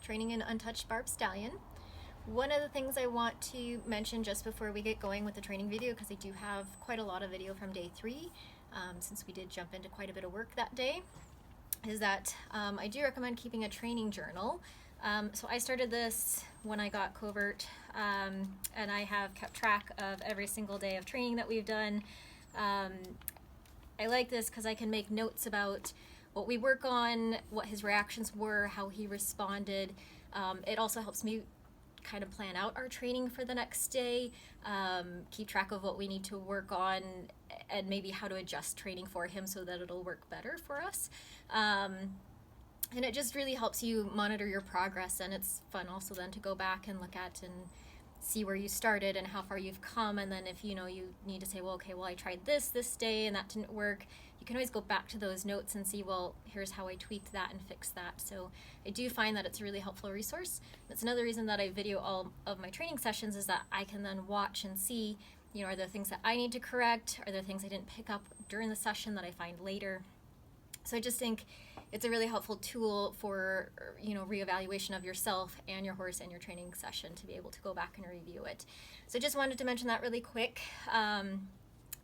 training an untouched Barb stallion. One of the things I want to mention just before we get going with the training video, because I do have quite a lot of video from day 3, since we did jump into quite a bit of work that day, is that I do recommend keeping a training journal. So I started this when I got Covert, and I have kept track of every single day of training that we've done. I like this because I can make notes about what we work on, what his reactions were, how he responded. It also helps me kind of plan out our training for the next day, keep track of what we need to work on, and maybe how to adjust training for him so that it'll work better for us. And it just really helps you monitor your progress, and it's fun also then to go back and look at and see where you started and how far you've come. And then if you need to say, well, okay, well, I tried this day and that didn't work, you can always go back to those notes and see, well, here's how I tweaked that and fixed that. So I do find that it's a really helpful resource. That's another reason that I video all of my training sessions, is that I can then watch and see, are there things that I need to correct? Are there things I didn't pick up during the session that I find later? So I just think it's a really helpful tool for, reevaluation of yourself and your horse and your training session, to be able to go back and review it. So I just wanted to mention that really quick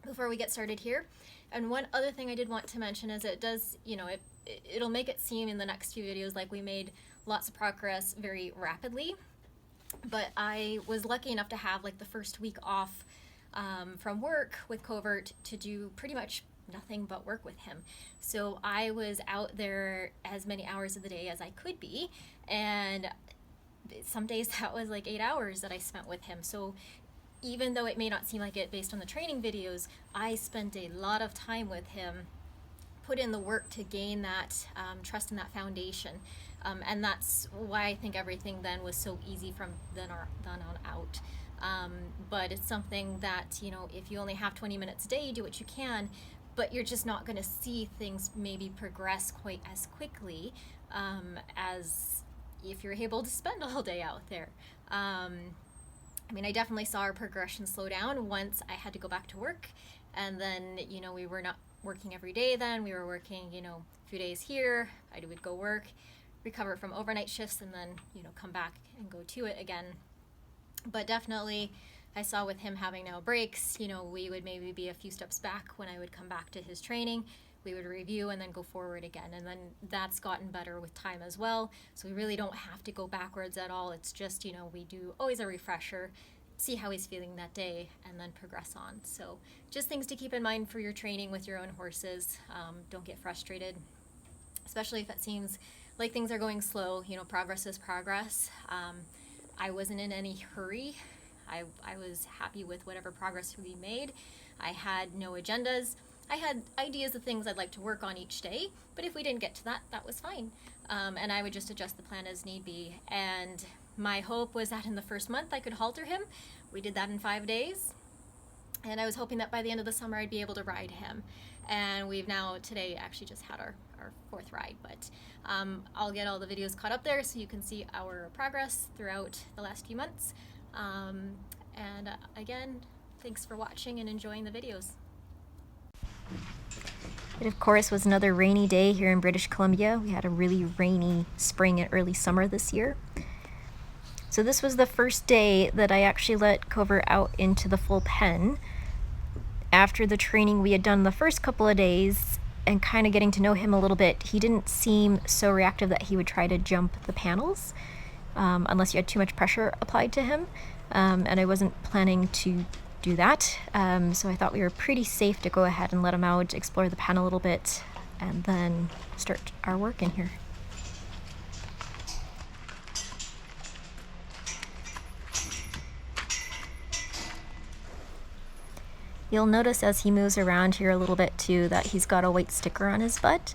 before we get started here. And one other thing I did want to mention is it does, it'll make it seem in the next few videos like we made lots of progress very rapidly. But I was lucky enough to have like the first week off from work with Covert to do pretty much nothing but work with him. So I was out there as many hours of the day as I could be, and some days that was like 8 hours that I spent with him. So even though it may not seem like it based on the training videos, I spent a lot of time with him, put in the work to gain that trust and that foundation. And that's why I think everything then was so easy from then on out. But it's something that, if you only have 20 minutes a day, do what you can, but you're just not going to see things maybe progress quite as quickly as if you're able to spend all day out there. I definitely saw our progression slow down once I had to go back to work, and then, we were not working every day then. We were working, a few days here. I would go work, recover from overnight shifts, and then, come back and go to it again. But definitely, I saw with him having now breaks, we would maybe be a few steps back when I would come back to his training. We would review and then go forward again. And then that's gotten better with time as well. So we really don't have to go backwards at all. It's just, we do always a refresher, see how he's feeling that day, and then progress on. So just things to keep in mind for your training with your own horses. Don't get frustrated, especially if it seems like things are going slow. Progress is progress. I wasn't in any hurry. I was happy with whatever progress we made. I had no agendas. I had ideas of things I'd like to work on each day, but if we didn't get to that, that was fine. And I would just adjust the plan as need be. And my hope was that in the first month I could halter him. We did that in 5 days. And I was hoping that by the end of the summer I'd be able to ride him. And we've now today actually just had our 4th ride, but I'll get all the videos caught up there so you can see our progress throughout the last few months. And again, thanks for watching and enjoying the videos. It of course was another rainy day here in British Columbia. We had a really rainy spring and early summer this year. So this was the first day that I actually let Covert out into the full pen. After the training we had done the first couple of days and kind of getting to know him a little bit, he didn't seem so reactive that he would try to jump the panels. Unless you had too much pressure applied to him, and I wasn't planning to do that, so I thought we were pretty safe to go ahead and let him out, explore the pen a little bit, and then start our work in here. You'll notice as he moves around here a little bit too that he's got a white sticker on his butt.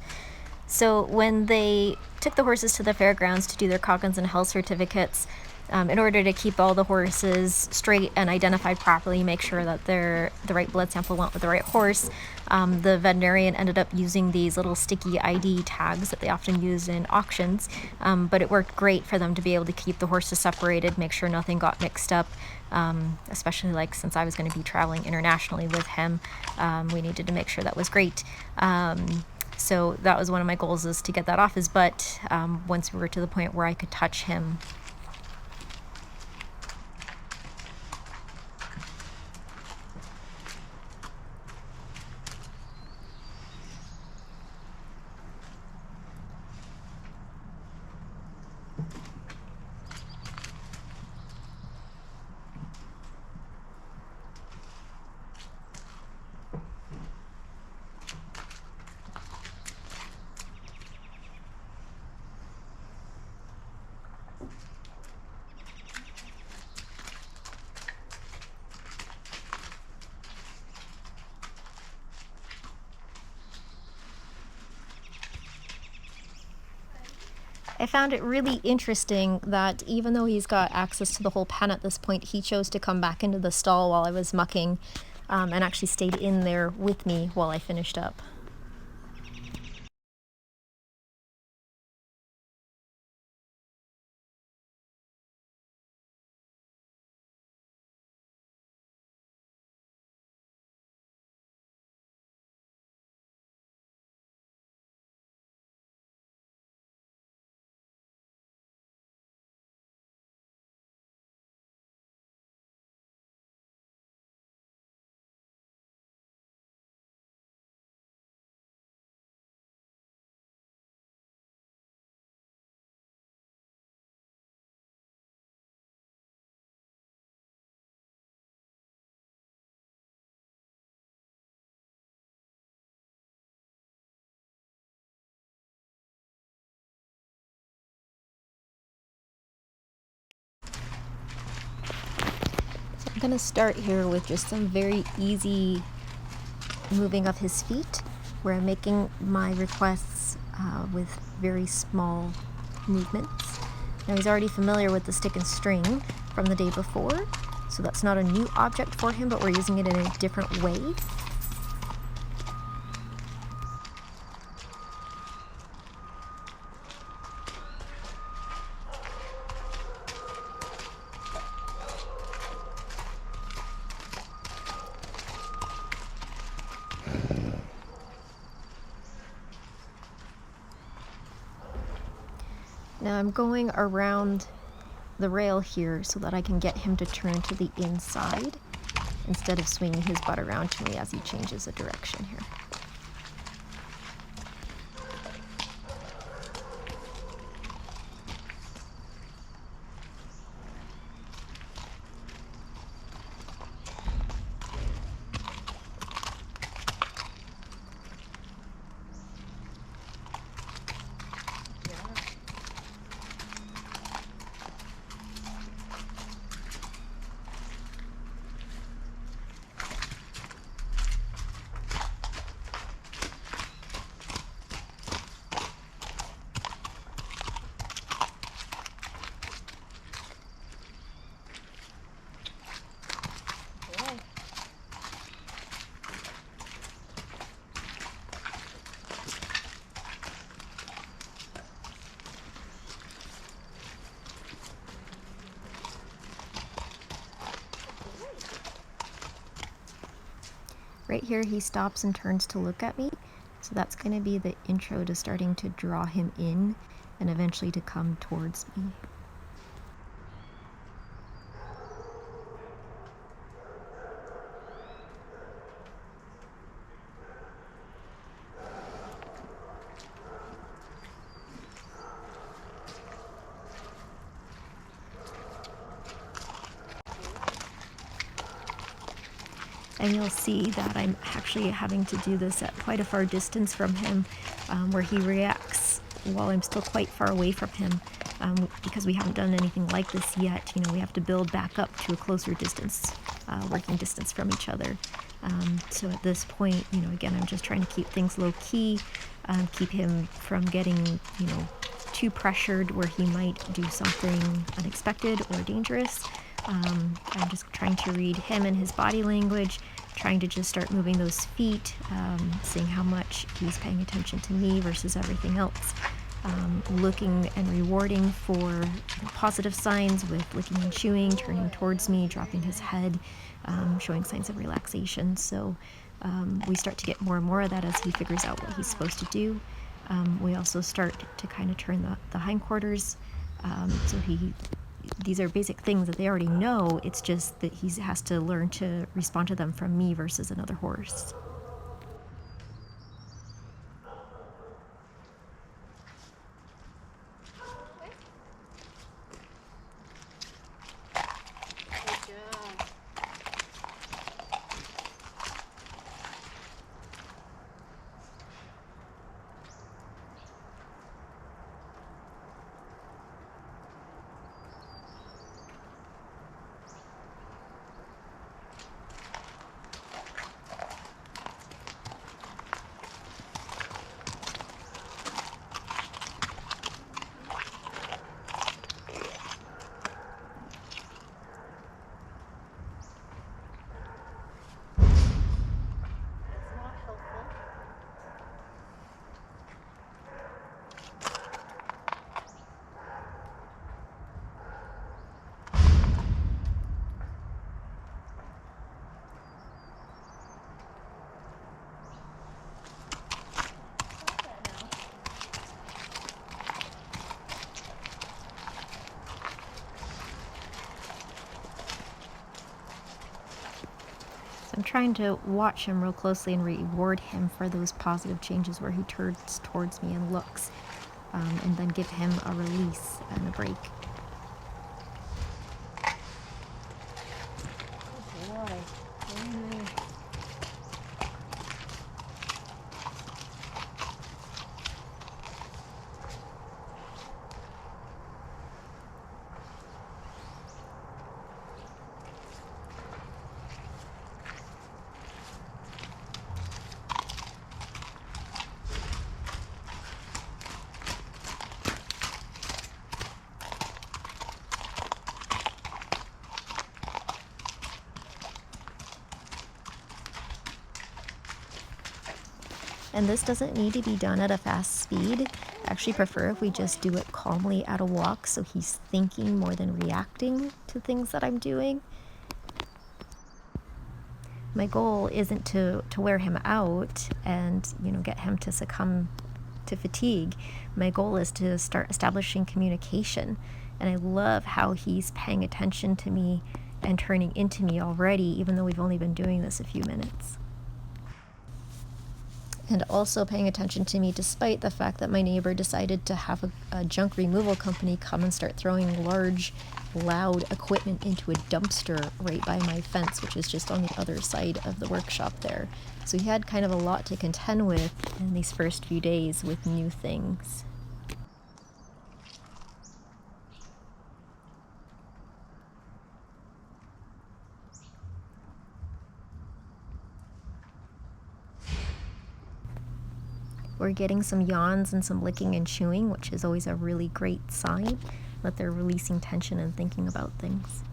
So when they took the horses to the fairgrounds to do their Coggins and health certificates, in order to keep all the horses straight and identified properly, make sure that the right blood sample went with the right horse, the veterinarian ended up using these little sticky ID tags that they often use in auctions, but it worked great for them to be able to keep the horses separated, make sure nothing got mixed up, especially like since I was going to be traveling internationally with him. We needed to make sure that was great. So that was one of my goals, is to get that off his butt once we were to the point where I could touch him. I found it really interesting that even though he's got access to the whole pen at this point, he chose to come back into the stall while I was mucking, and actually stayed in there with me while I finished up. I'm going to start here with just some very easy moving of his feet, where I'm making my requests with very small movements. Now he's already familiar with the stick and string from the day before, so that's not a new object for him, but we're using it in a different way. Now I'm going around the rail here so that I can get him to turn to the inside instead of swinging his butt around to me as he changes a direction here. Right here he stops and turns to look at me, so that's going to be the intro to starting to draw him in and eventually to come towards me. And you'll see that I'm actually having to do this at quite a far distance from him, where he reacts while I'm still quite far away from him, because we haven't done anything like this yet. You know, we have to build back up to a closer distance, working distance from each other. So at this point, you know, again, I'm just trying to keep things low key, keep him from getting, you know, too pressured where he might do something unexpected or dangerous. I'm just trying to read him and his body language, trying to just start moving those feet, seeing how much he's paying attention to me versus everything else. Looking and rewarding for positive signs with licking and chewing, turning towards me, dropping his head, showing signs of relaxation. So We start to get more and more of that as he figures out what he's supposed to do. We also start to kind of turn the hindquarters. These are basic things that they already know. It's just that he has to learn to respond to them from me versus another horse. I'm trying to watch him real closely and reward him for those positive changes where he turns towards me and looks, and then give him a release and a break. And this doesn't need to be done at a fast speed. I actually prefer if we just do it calmly at a walk so he's thinking more than reacting to things that I'm doing. My goal isn't to wear him out and, get him to succumb to fatigue. My goal is to start establishing communication. And I love how he's paying attention to me and turning into me already, even though we've only been doing this a few minutes. And also paying attention to me despite the fact that my neighbor decided to have a junk removal company come and start throwing large, loud equipment into a dumpster right by my fence, which is just on the other side of the workshop there. So he had kind of a lot to contend with in these first few days with new things. We're getting some yawns and some licking and chewing, which is always a really great sign that they're releasing tension and thinking about things.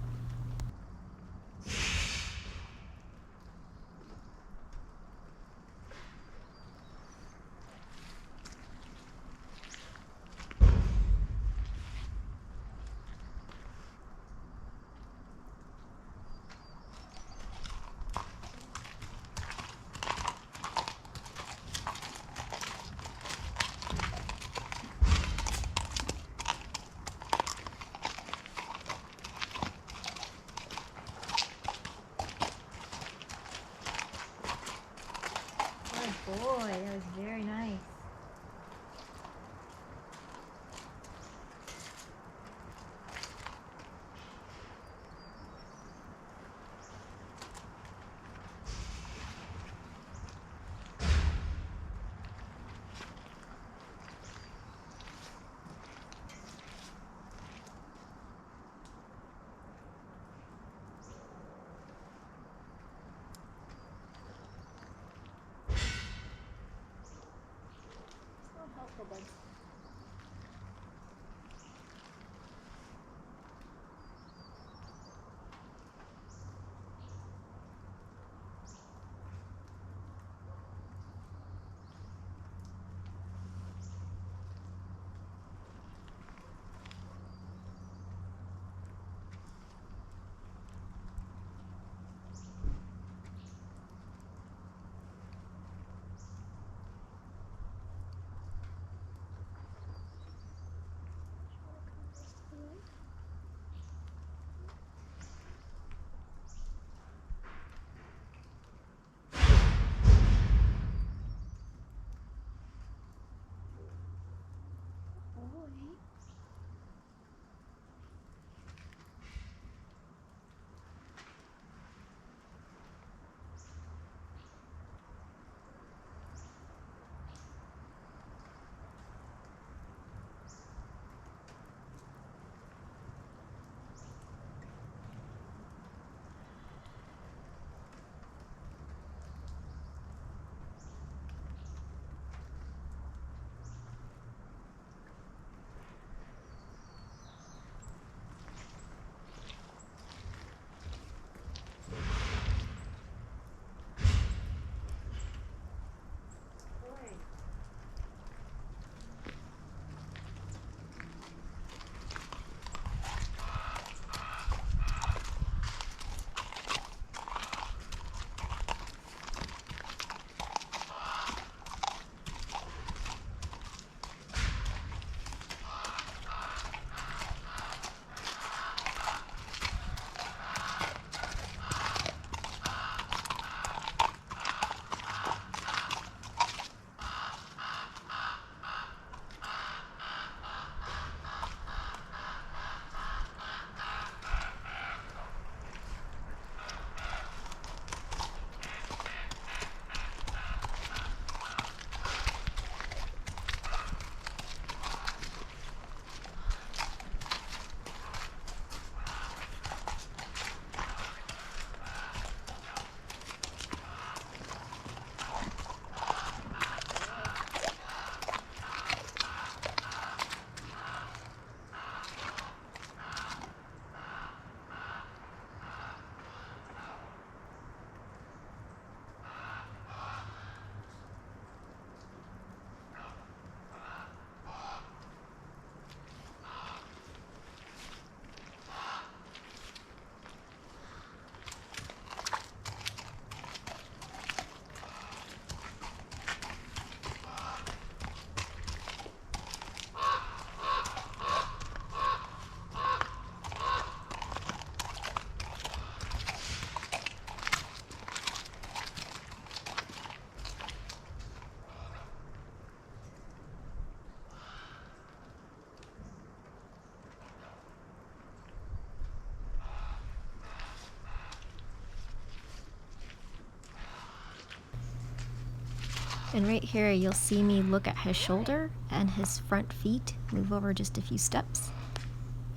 And right here, you'll see me look at his shoulder and his front feet move over just a few steps.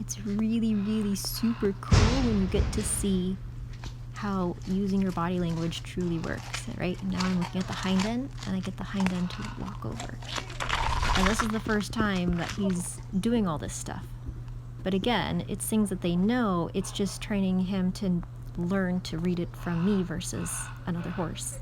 It's really, really super cool when you get to see how using your body language truly works, right? Now I'm looking at the hind end, and I get the hind end to walk over. And this is the first time that he's doing all this stuff. But again, it's things that they know, it's just training him to learn to read it from me versus another horse.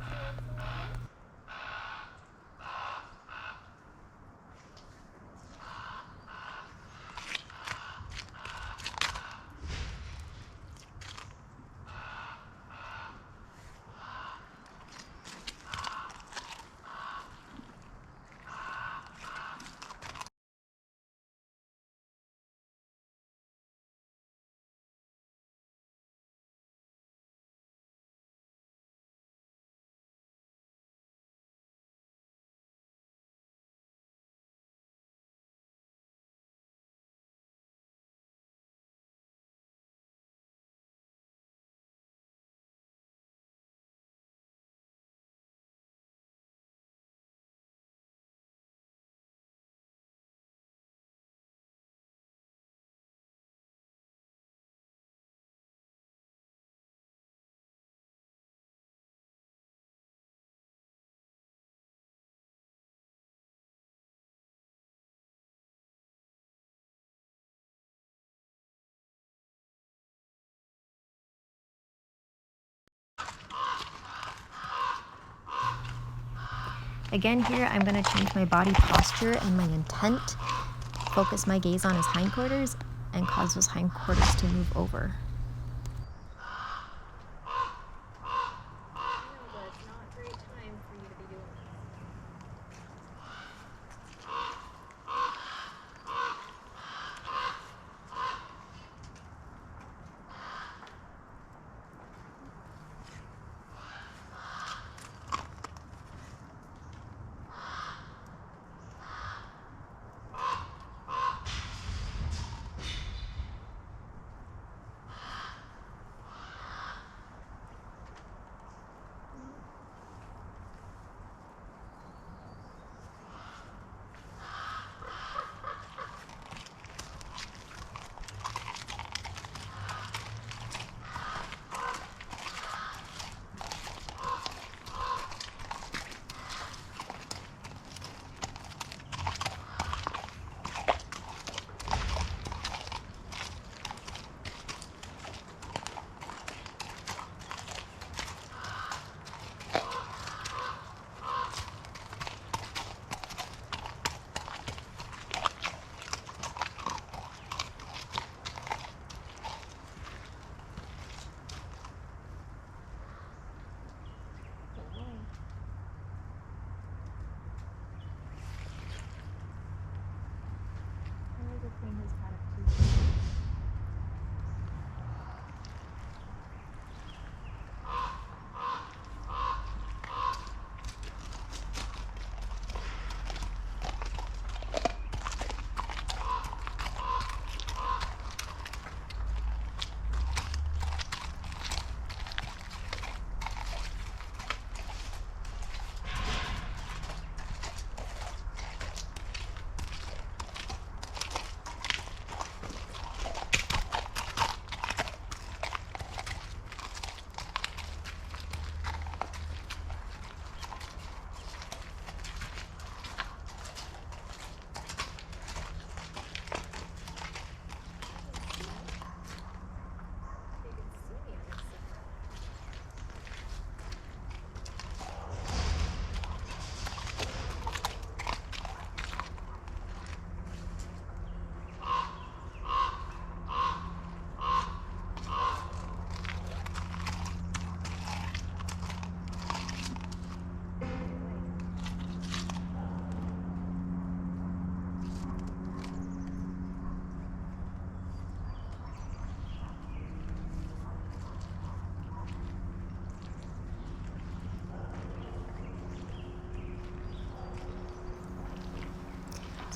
Again here, I'm going to change my body posture and my intent, focus my gaze on his hindquarters, and cause those hindquarters to move over.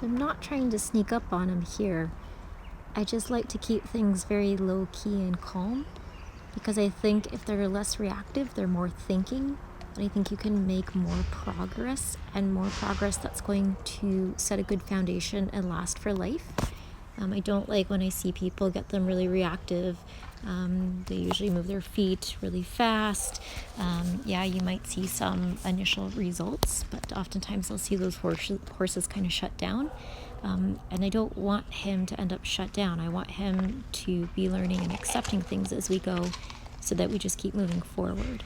So I'm not trying to sneak up on him here. I just like to keep things very low key and calm, because I think if they're less reactive, they're more thinking, And I think you can make more progress, and more progress that's going to set a good foundation and last for life. I don't like when I see people get them really reactive. They usually move their feet really fast. Yeah, you might see some initial results, but oftentimes I'll see those horses kind of shut down. And I don't want him to end up shut down. I want him to be learning and accepting things as we go, so that we just keep moving forward.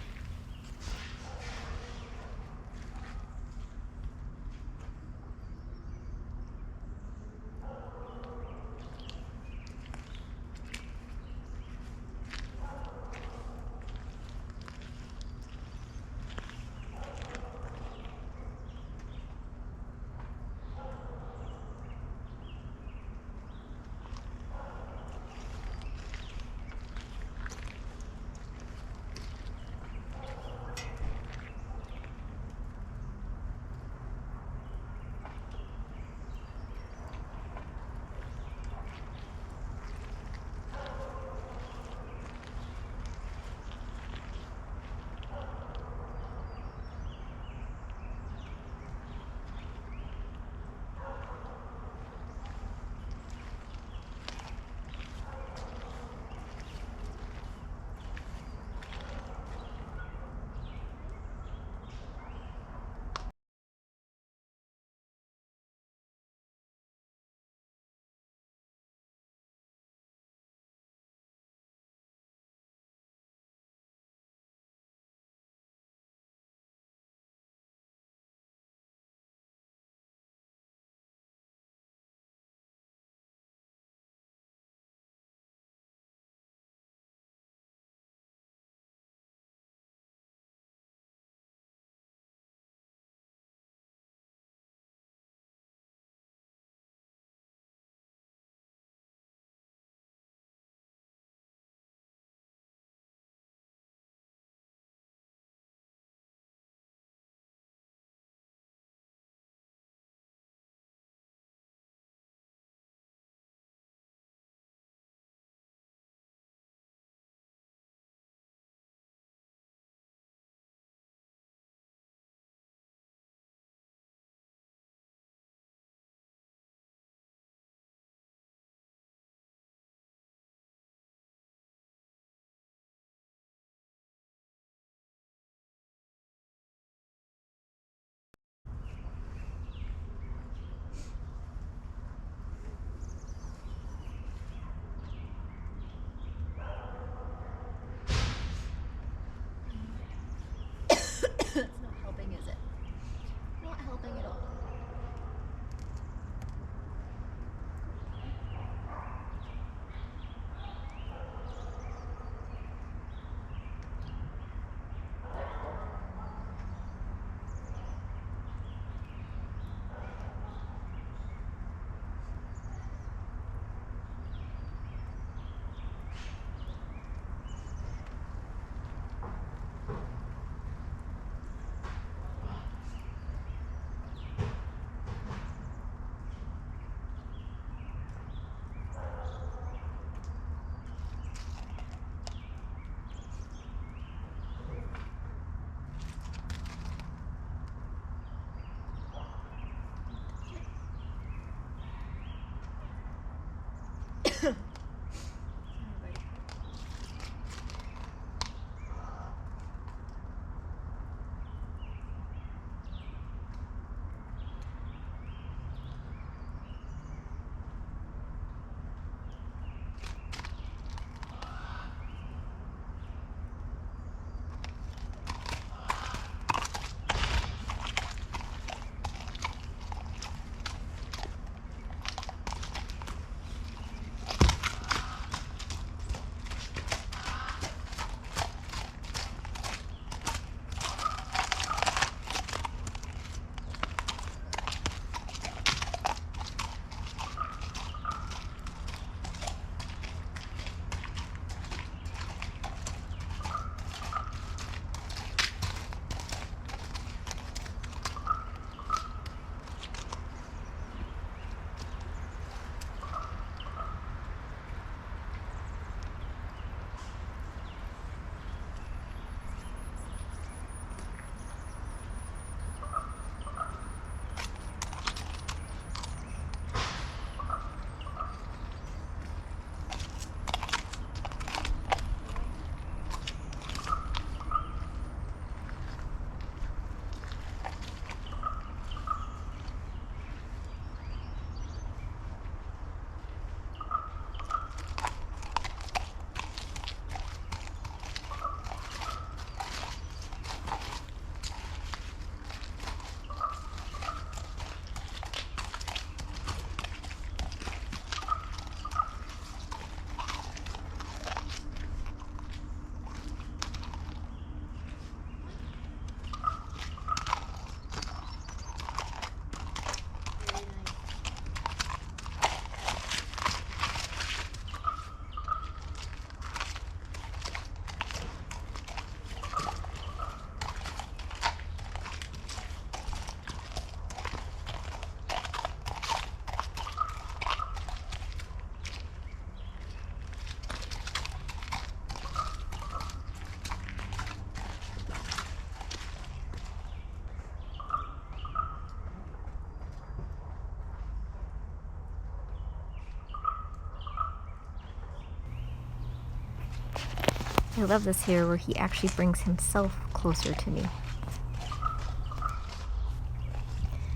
love this here where he actually brings himself closer to me.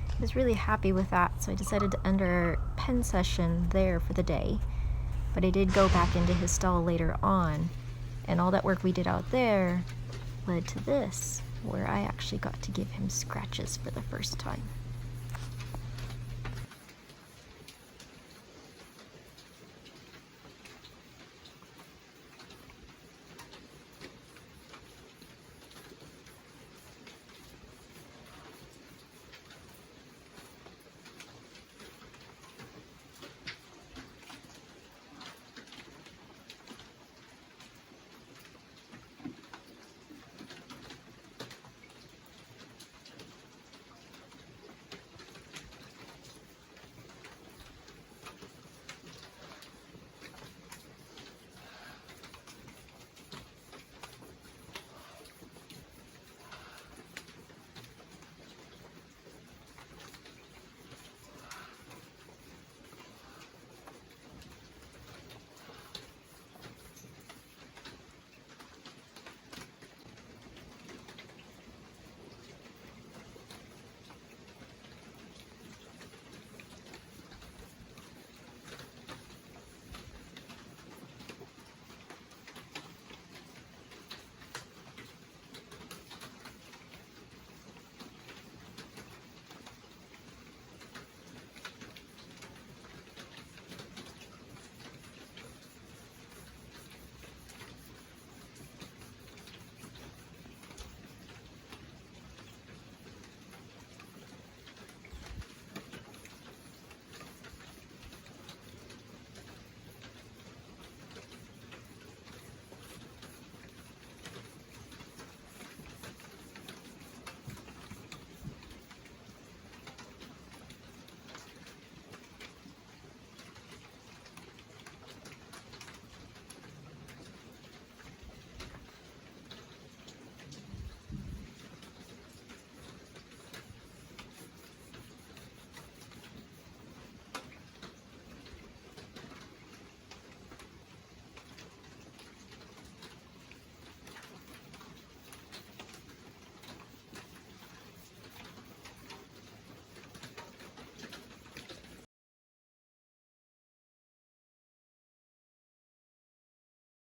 I was really happy with that, so I decided to end our pen session there for the day. But I did go back into his stall later on, and all that work we did out there led to this, where I actually got to give him scratches for the first time.